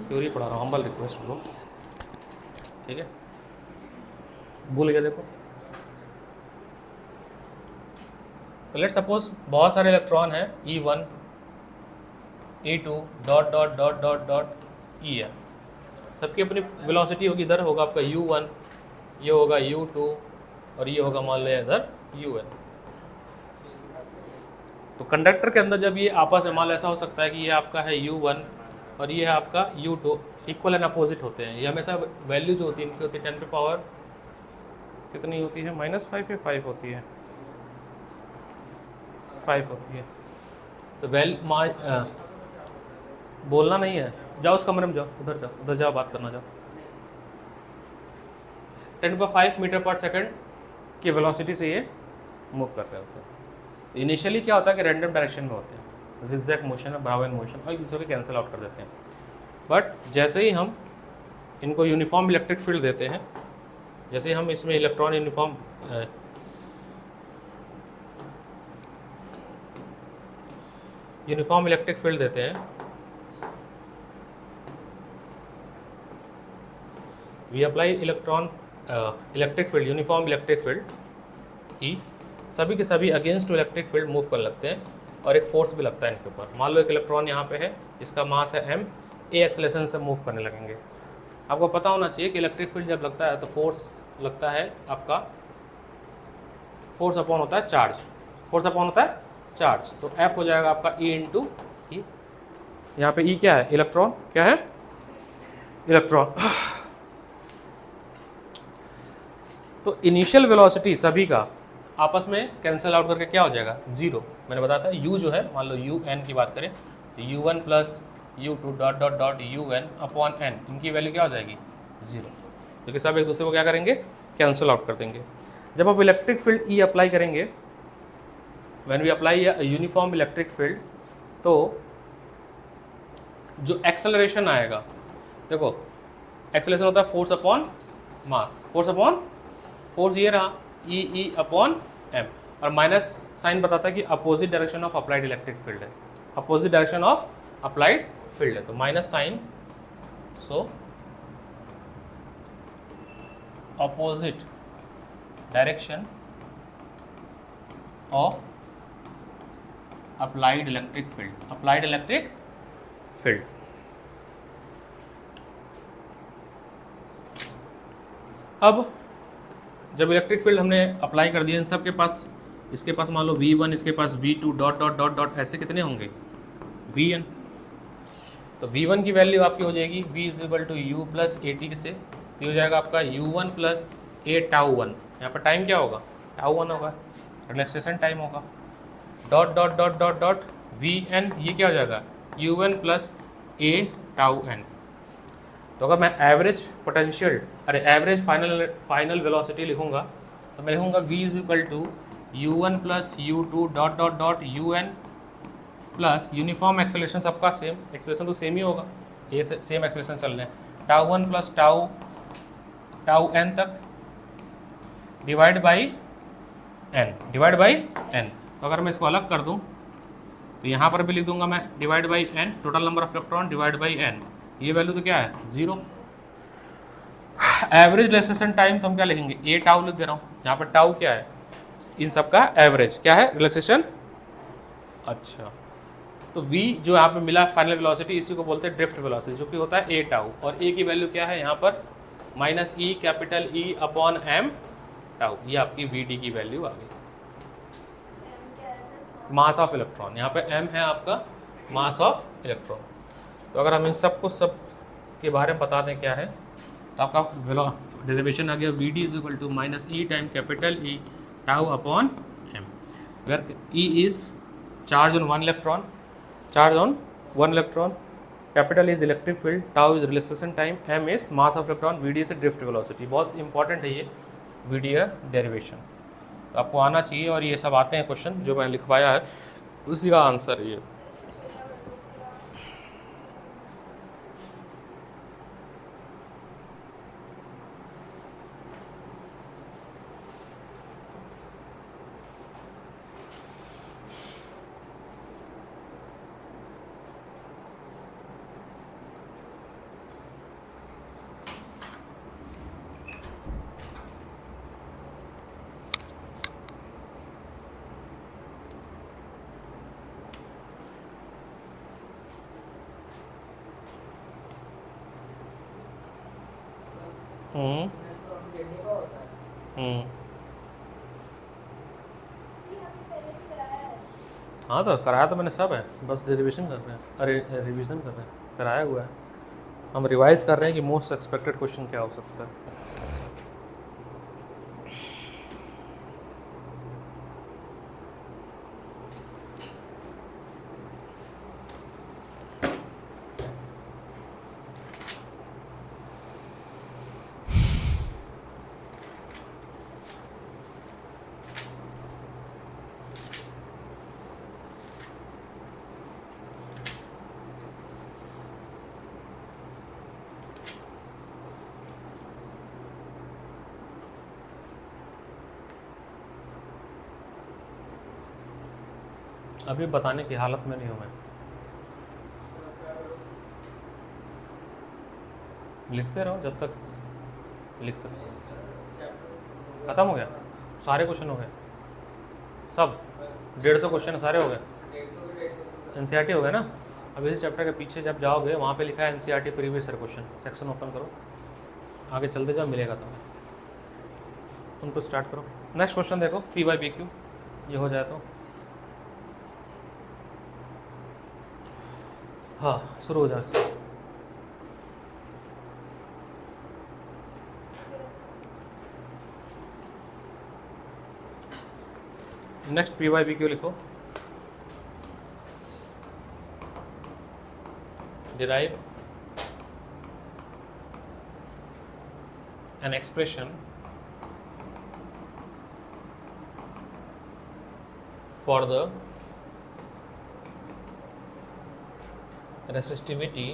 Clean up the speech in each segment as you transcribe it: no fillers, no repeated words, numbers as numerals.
Theory पढ़ा रहा हूँ, हम्बल रिक्वेस्ट ब्रो, ठीक है। भूल गया देखो। तो लेट सपोज बहुत सारे इलेक्ट्रॉन है E1 E2 dot dot dot dot dot EN, सबकी अपनी वेलोसिटी होगी। इधर होगा आपका U1, ये होगा U2 और ये होगा मान लिया इधर UN। तो कंडक्टर के अंदर जब ये आपस में, मान लो ऐसा हो सकता है कि ये आपका है U1 और ये है आपका U2, इक्वल एंड अपोजिट होते हैं। ये हमेशा वैल्यू जो होती है इनकी होती है 10 पे पावर कितनी होती है, -5 या 5 होती है, 5 होती है। तो बोलना नहीं है, जाओ उस कमरे में जाओ, उधर जाओ बात करना जाओ। 10⁵ मीटर पर सेकंड की वेलोसिटी से ये मूव कर रहे होते हैं। इनिशियली क्या होता है कि रैंडम डायरेक्शन में होते हैं, जिगजैग मोशन है, ब्राउन मोशन, और एक दूसरे को कैंसिल आउट कर देते हैं। बट जैसे ही हम इनको यूनिफॉर्म इलेक्ट्रिक फील्ड देते हैं, जैसे ही हम इसमें इलेक्ट्रॉन यूनिफॉर्म इलेक्ट्रिक फील्ड देते हैं, we apply electric field, uniform electric field E, सभी के सभी against to electric field move कर लगते हैं और एक फोर्स भी लगता है इनके ऊपर। मान लो एक इलेक्ट्रॉन यहाँ पे है, इसका मास है m, ए एक्सेलरेशन से मूव करने लगेंगे। आपको पता होना चाहिए कि इलेक्ट्रिक फील्ड जब लगता है तो फोर्स लगता है आपका, फोर्स अपॉन होता है चार्ज, फोर्स अपॉन होता है चार्ज। तो F हो जाएगा आपका E इंटू ई, यहाँ पे E क्या है, इलेक्ट्रॉन, क्या है, इलेक्ट्रॉन। तो इनिशियल वेलोसिटी सभी का आपस में कैंसिल आउट करके क्या हो जाएगा, 0। मैंने बताया था U जो है, मान लो UN की बात करें तो U1 plus U2 dot dot dot UN upon N, इनकी वैल्यू क्या हो जाएगी, 0, क्योंकि सब एक दूसरे को क्या करेंगे, कैंसिल आउट कर देंगे। जब आप इलेक्ट्रिक फील्ड E अप्लाई करेंगे, when we apply uniform electric field, तो जो एक्सेलरेशन आएगा, देखो एक्सेलरेशन होता है force upon mass, force upon force ये रहा ई अपॉन एम, और माइनस साइन बताता है कि opposite direction of applied electric field है, opposite direction of applied field है, तो minus sign, so opposite direction of applied electric field, applied electric field. अब जब इलेक्ट्रिक फील्ड हमने अप्लाई कर दिया इन सब के पास, इसके पास मान लो V1, इसके पास V2 dot dot dot dot, ऐसे कितने होंगे, Vn। तो V1 की वैल्यू आपकी हो जाएगी V is to U plus AT से, ये हो जाएगा आपका U1 प्लस A τ1, यहाँ पर टाइम क्या होगा, τ1 होगा, रिलैक्सेशन टाइम होगा, dot dot dot dot dot Vn, ये क्या हो जाएगा, U1 प्लस A τn। तो अगर मैं एवरेज पोटेंशियल, अरे एवरेज फाइनल वेलोसिटी लिखूंगा तो मैं लिखूंगा V is equal to U1 plus U2 dot dot dot UN plus uniform acceleration, सबका सेम एक्सेलरेशन तो सेम ही होगा, ये सेम एक्सेलरेशन चल रहे हैं, τ1 प्लस τn तक डिवाइड बाई n। तो अगर मैं इसको अलग कर दूं तो यहाँ पर भी लिख दूंगा मैं divide by n, total number of electron divide by n, ये वैल्यू तो क्या है, 0। एवरेज रिलैक्सेशन टाइम तो हम क्या लिखेंगे, A τ लिख दे रहा हूँ, यहाँ पर टाउ क्या है, इन सब का एवरेज क्या है, रिलैक्सेशन। अच्छा, तो V जो यहाँ पे मिला फाइनल वेलोसिटी, इसी को बोलते हैं ड्रिफ्ट वेलोसिटी, जो कि होता है A τ, और A की वैल्यू क्या है यहाँ पर, minus E capital E upon M τ, ये आपकी VD की वैल्यू आ गई, मास ऑफ इलेक्ट्रॉन। यहाँ पे M है आपका मास ऑफ इलेक्ट्रॉन। तो अगर हम इन सबको सब के बारे में बता दें क्या है, तो आपका डेरिवेशन आ गया VD is equal to minus E time capital E τ upon M, where E is charge on one electron, charge on one electron, capital is electric field, tau is relaxation time, M is mass of electron, VD is drift velocity. बहुत important है ये VD का derivation, तो आपको आना चाहिए, और ये सब आते हैं क्वेश्चन जो मैंने लिखवाया है उसी का आंसर है ये। हम्म हम्म। हाँ तो कराया तो मैंने सब है, बस रिविजन कर रहे हैं। अरे रिवीजन कर रहे हैं, कराया हुआ है। हम रिवाइज कर रहे हैं कि मोस्ट एक्सपेक्टेड क्वेश्चन क्या हो सकता है। अभी बताने की हालत में नहीं हूँ मैं। लिखते रहो जब तक लिख सकते। खत्म हो गया, सारे क्वेश्चन हो गए, सब 150 क्वेश्चन सारे हो गए। एनसीईआरटी हो गया ना। अब इसी चैप्टर के पीछे जब जाओगे वहाँ पे लिखा है NCERT previous year question, section open करो, आगे चलते जाओ, मिलेगा तुम्हें। उनको स्टार्ट करो। नेक्स्ट क्वेश्चन देखो, P/PQ, ये हो जाए तो हाँ शुरू हो जाए इससे। नेक्स्ट P/PQ लिखो। Derive an expression for the resistivity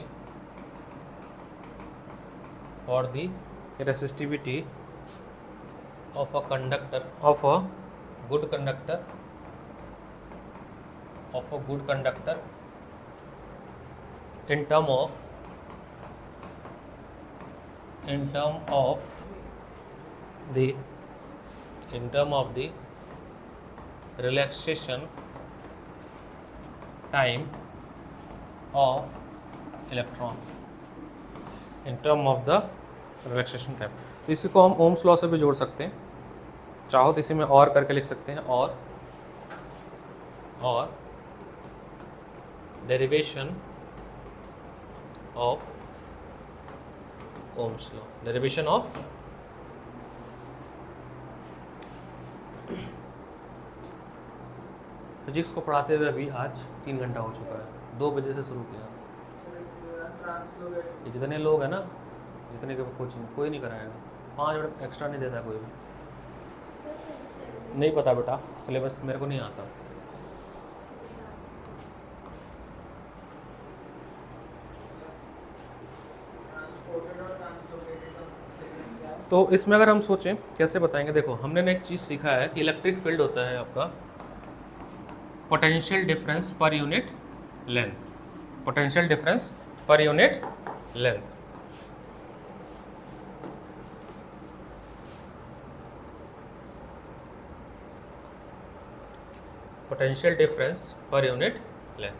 of a conductor, of a good conductor in term of the relaxation time of electron, in term of the relaxation time। तो इसी को हम ओम्स लॉ से भी जोड़ सकते हैं, चाहो तो इसी में और करके लिख सकते हैं, और derivation of Ohm's law, derivation of physics को पढ़ाते हुए अभी आज 3 घंटा हो चुका है, 2 बजे से शुरू किया। ये जितने लोग हैं ना, जितने के कोचिंग कोई नहीं कराएगा, 5 मिनट एक्स्ट्रा नहीं देता कोई भी। नहीं पता बेटा, सिलेबस मेरे को नहीं आता। तो इसमें अगर हम सोचें कैसे बताएंगे, देखो हमने एक चीज़ सीखा है कि इलेक्ट्रिक फील्ड होता है आपका potential difference per unit length, potential difference per unit length. Potential difference per unit length.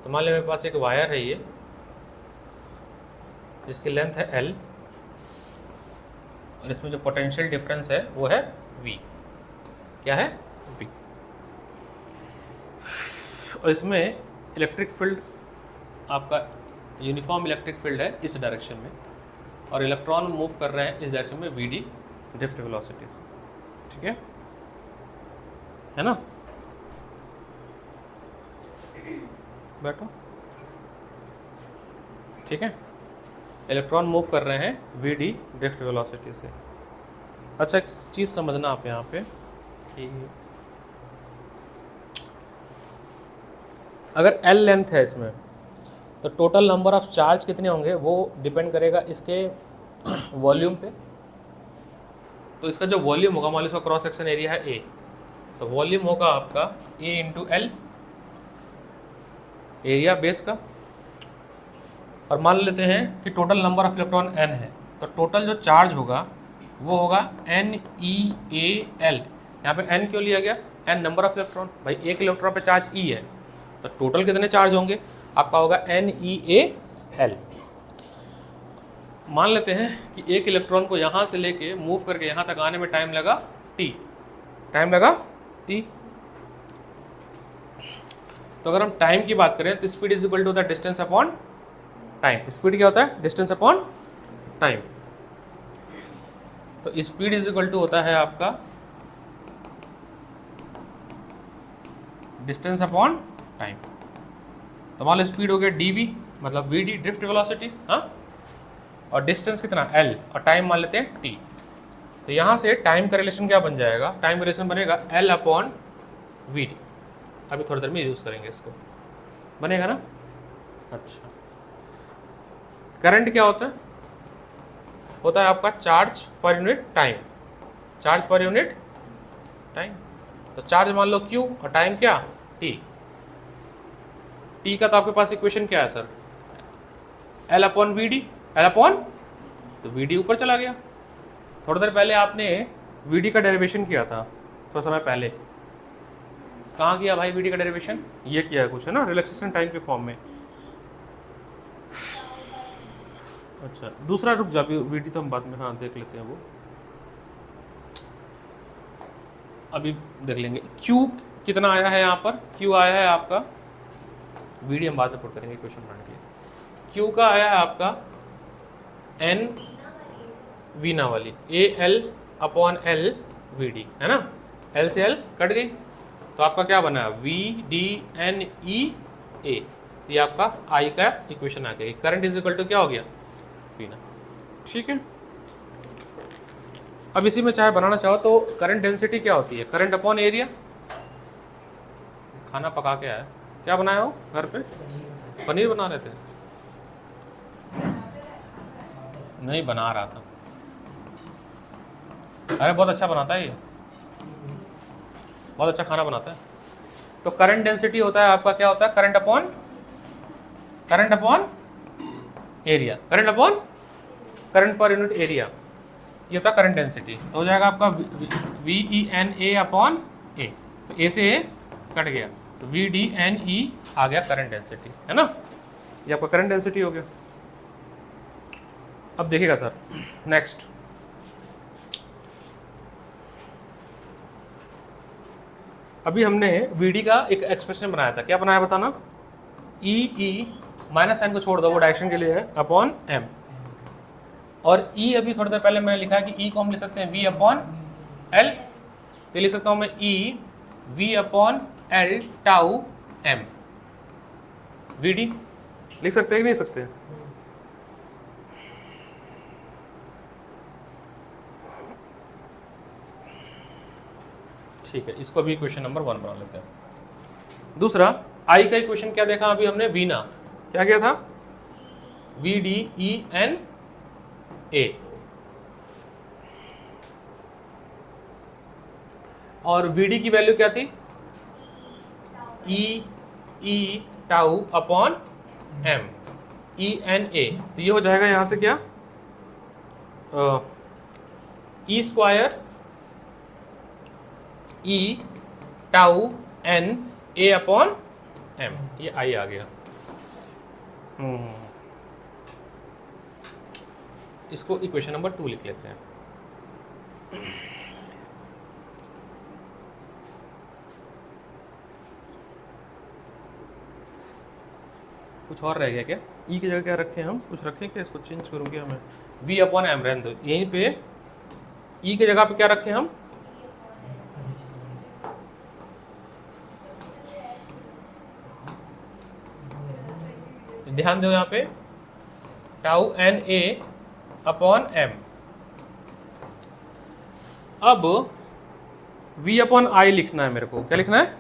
तो मान लो मेरे पास एक वायर है ये, जिसकी लेंथ है L, और इसमें जो पोटेंशियल डिफरेंस है वो है V। क्या है? V। और इसमें इलेक्ट्रिक फील्ड आपका यूनिफॉर्म इलेक्ट्रिक फील्ड है इस डायरेक्शन में, और इलेक्ट्रॉन मूव कर रहे हैं इस डायरेक्शन में VD, ड्रिफ्ट वेलोसिटी से। ठीक है ना? बैठो। ठीक है, इलेक्ट्रॉन मूव कर रहे हैं VD, ड्रिफ्ट वेलोसिटी से। अच्छा एक चीज़ समझना आप यहाँ पे कि अगर L लेंथ है इसमें, तो टोटल नंबर ऑफ चार्ज कितने होंगे वो डिपेंड करेगा इसके वॉल्यूम पे। तो इसका जो वॉल्यूम होगा, मान लो इसका क्रॉस सेक्शन एरिया है A, तो वॉल्यूम होगा आपका A into L, area base का। और मान लेते हैं कि total number of electron N है, तो टोटल जो चार्ज होगा वो होगा NeAl। यहाँ पे N क्यों लिया गया? N नंबर ऑफ इलेक्ट्रॉन, भाई एक इलेक्ट्रॉन पे चार्ज E है, तो टोटल कितने चार्ज होंगे? आपका होगा NeAl। मान लेते हैं कि एक इलेक्ट्रॉन को यहाँ से लेके मूव करके यहाँ तक आने में टाइम लगा t, टाइम लगा t। तो अगर हम टाइम की बात करें तो speed is equal to the distance upon time. Speed क्या होता है? Distance upon time. तो स्पीड इज इक्वल टू होता है आपका डिस्टेंस अपॉन टाइम। तो मान लो स्पीड हो गया dv, मतलब vd ड्रिफ्ट वेलोसिटी, हाँ, और डिस्टेंस कितना l, और टाइम मान लेते हैं t। तो यहाँ से टाइम का रिलेशन क्या बन जाएगा? टाइम का रिलेशन बनेगा l अपॉन vd। अभी थोड़ी देर में यूज़ करेंगे इसको, बनेगा ना। अच्छा, करंट क्या होता है? होता है आपका charge per unit time, charge per unit time. तो चार्ज मान लो q और टाइम क्या? t। t का तो आपके पास इक्वेशन क्या है sir? l upon V D, L upon, तो वी डी ऊपर चला गया। थोड़ी देर पहले आपने वी डी का डेरिवेशन किया था, थोड़ा समय पहले। कहाँ किया भाई वी डी का डेरिवेशन? ये किया है कुछ, है ना, रिलैक्सेशन टाइम के फॉर्म में। अच्छा, दूसरा रुक जा, वी डी तो हम बाद में हाँ देख लेते हैं, वो अभी देख लेंगे। Q कितना आया है यहाँ पर? Q आया है आपका, वी डी हम बाद में पुट करेंगे क्वेश्चन बनाने के लिए। Q का आया है आपका N वीना वाली, A L upon L V D, है ना। L से L कट गई, तो आपका क्या बना? वी डी एन ई ए। ये आपका I का इक्वेशन आ गया। करंट इज इक्वल टू क्या हो गया? वीना। ठीक है, अब इसी में चाहे बनाना चाहो तो करंट डेंसिटी क्या होती है? Current upon area. खाना पका के आया, क्या बनाया हो घर पे? पनीर बना रहे थे? नहीं, बना रहा था। अरे बहुत अच्छा बनाता है ये, बहुत अच्छा खाना बनाता है। तो करंट डेंसिटी होता है आपका, क्या होता है? Current upon area, current upon current per unit area, ये होता है करंट डेंसिटी। तो हो जाएगा आपका V E N A upon A. तो ए से ए कट गया, तो वी डी एन ई आ गया करंट डेंसिटी, है ना। ये आपका करंट डेंसिटी हो गया। अब देखिएगा सर, नेक्स्ट अभी हमने वीडी का एक एक्सप्रेशन बनाया था, क्या बनाया बताना? ई माइनस साइन को छोड़ दो, वो डायरेक्शन के लिए है, अपॉन एम। और ई अभी थोड़ी देर पहले मैंने लिखा है कि ई को हम लिख सकते हैं वी अपॉन एल। तो लिख सकता हूँ मैं E V upon L tau M. V D लिख सकते हैं कि नहीं सकते? ठीक है, इसको भी क्वेश्चन नंबर 1 बना लेते हैं। दूसरा आई का इक्वेशन क्या देखा अभी हमने? वीना, क्या किया था? V D E N A. और वी डी की वैल्यू क्या थी? E tau upon M, E N A. तो ये हो जाएगा यहां से क्या? E square E tau N A upon M, ये आई आ गया। इसको इक्वेशन नंबर 2 लिख लेते हैं। कुछ और रह गया क्या? ई की जगह क्या रखें हम? कुछ रखें क्या? इसको चेंज करूँगी हमें, वी अपॉन एम रहने दो। यहीं पे ई की जगह पे क्या रखें हम? ध्यान दो यहाँ पे, tau N A upon M. अब v अपॉन आई लिखना है मेरे को, क्या लिखना है?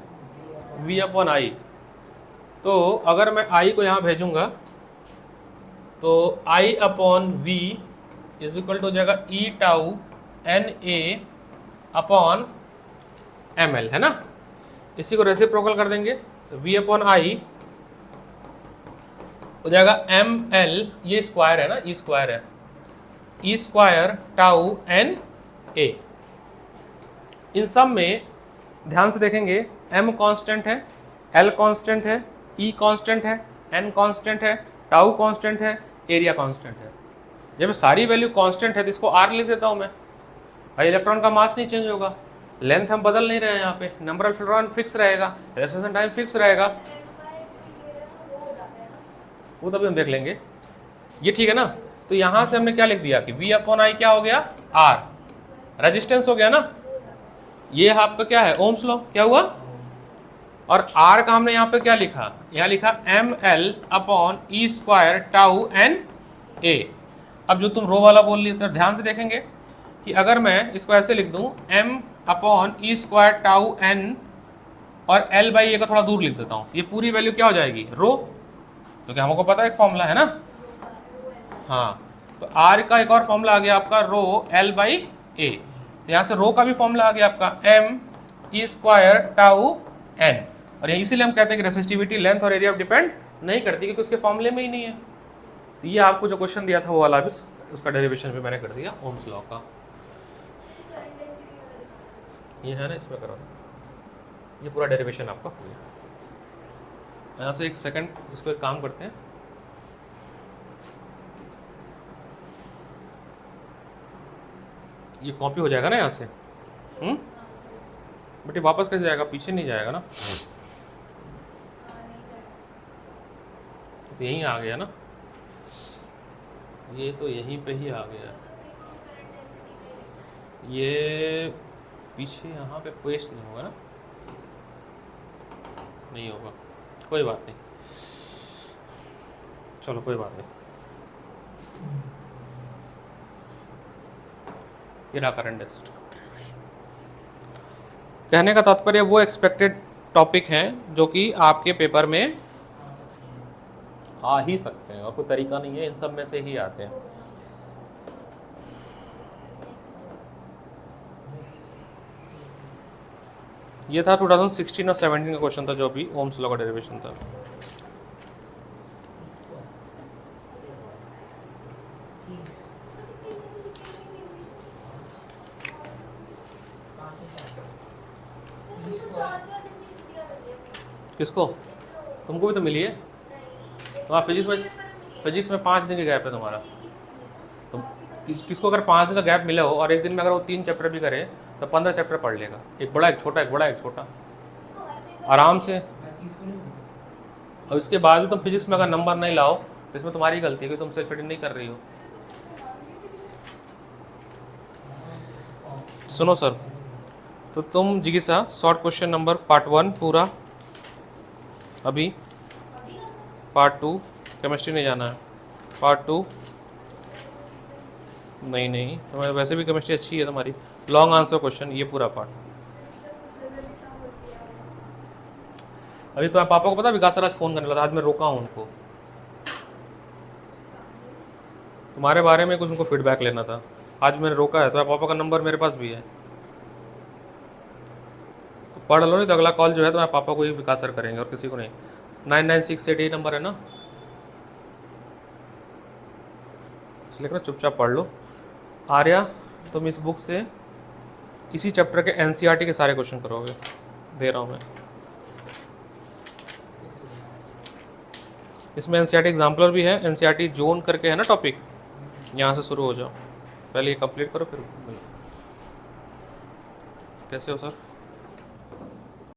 v upon I. तो अगर मैं i को यहाँ भेजूंगा तो i upon v is equal to हो जाएगा E tau N A upon M L, है ना। इसी को रेसिप्रोकल कर देंगे, तो v अपॉन आई हो जाएगा एम एल, ये स्क्वायर है ना, ई स्क्वायर है, ई स्क्वायर टाउ एन ए। इन सब में ध्यान से देखेंगे, m कांस्टेंट है, l कांस्टेंट है, e कांस्टेंट है, n कांस्टेंट है, टाउ कांस्टेंट है, एरिया कांस्टेंट है। जब सारी वैल्यू कांस्टेंट है तो इसको आर लिख देता हूँ मैं भाई, इलेक्ट्रॉन का मास नहीं चेंज होगा, लेंथ हम बदल नहीं रहे हैं, यहाँ पे नंबर ऑफ इलेक्ट्रॉन फिक्स रहेगा, रेडिएशन टाइम फिक्स रहेगा, वो तभी हम देख लेंगे। ये ठीक है ना। तो यहाँ से हमने क्या लिख दिया कि V अपॉन आई क्या हो गया, R, रेजिस्टेंस हो गया ना, ये आपका क्या है, ओम्स लॉ, क्या हुआ, और R का हमने यहाँ पे क्या लिखा, यहाँ लिखा ml upon E square tau N A. अब जो तुम रो वाला बोल रही तो ध्यान से देखेंगे कि अगर मैं इसको ऐसे लिख दूं m upon E square tau N और l बाई ए का थोड़ा दूर लिख देता हूँ, ये पूरी वैल्यू क्या हो जाएगी, रो, क्योंकि हमको पता है एक फॉर्मूला है ना। हाँ, तो R का एक और फॉर्मूला आ गया आपका रो L बाई ए, तो यहाँ से रो का भी फॉर्मूला आ गया आपका m ई स्क्वायर टाउ n, और इसीलिए हम कहते हैं कि रेसिस्टिविटी लेंथ और एरिया डिपेंड नहीं करती, क्योंकि उसके फॉर्मूले में ही नहीं है। तो ये आपको जो क्वेश्चन दिया था वो वाला भी, उसका डेरिवेशन भी मैंने कर दिया ओम्स लॉ का। ये है ना, इसमें करो, ये पूरा डेरिवेशन आपका हो गया। यहाँ से एक सेकंड इसको एक काम करते हैं, ये कॉपी हो जाएगा ना यहाँ से, बट ये वापस कैसे जाएगा, पीछे नहीं जाएगा ना, तो यहीं आ गया ना, ये तो यहीं पे ही आ गया, ये पीछे यहाँ पे पेस्ट नहीं होगा ना, नहीं होगा, कोई बात नहीं, चलो कोई बात नहीं। ये रहा करंट डेंसिटी। कहने का तात्पर्य वो एक्सपेक्टेड टॉपिक हैं जो कि आपके पेपर में आ ही सकते हैं, और कोई तरीका नहीं है, इन सब में से ही आते हैं। ये था 2016 और 17 का क्वेश्चन था, जो भी ओम्स लॉ का डेरिवेशन था। किसको, तुमको भी तो मिली है, तुम्हारा फिजिक्स में 5 दिन का गैप है तुम्हारा, तो किसको अगर 5 दिन का गैप मिला हो और एक दिन में अगर वो 3 चैप्टर भी करे तो 15 चैप्टर पढ़ लेगा, एक बड़ा एक छोटा, एक बड़ा एक छोटा, आराम से। और इसके बाद भी तुम फिजिक्स में अगर नंबर नहीं लाओ तो इसमें तुम्हारी गलती है कि तुम सेल्फ स्टडी नहीं कर रही हो। सुनो सर, तो तुम जिज्ञासा शॉर्ट क्वेश्चन नंबर पार्ट 1 पूरा, अभी पार्ट 2 केमिस्ट्री नहीं जाना है, पार्ट 2 नहीं तुम्हारे वैसे भी केमिस्ट्री अच्छी है तुम्हारी, लॉन्ग आंसर क्वेश्चन, ये पूरा पार्ट। अभी तुम्हारे पापा को पता विकास सर आज फ़ोन करने लगा, आज मैं रोका हूँ उनको, तुम्हारे बारे में कुछ उनको फीडबैक लेना था, आज मैंने रोका है। तुम्हारे पापा का नंबर मेरे पास भी है, तो पढ़ लो, नहीं तो अगला कॉल जो है तुम्हारे पापा को ही विकास सर करेंगे और किसी को नहीं। 9968 नंबर है ना, इसलिए ना चुपचाप पढ़ लो। आर्या, तुम इस बुक से इसी चैप्टर के एनसीईआरटी के सारे क्वेश्चन करोगे, दे रहा हूँ मैं। इसमें एनसीईआरटी एग्जाम्पलर भी है, एनसीईआरटी जोन करके है ना टॉपिक, यहाँ से शुरू हो जाओ, पहले ये कंप्लीट करो फिर। कैसे हो सर?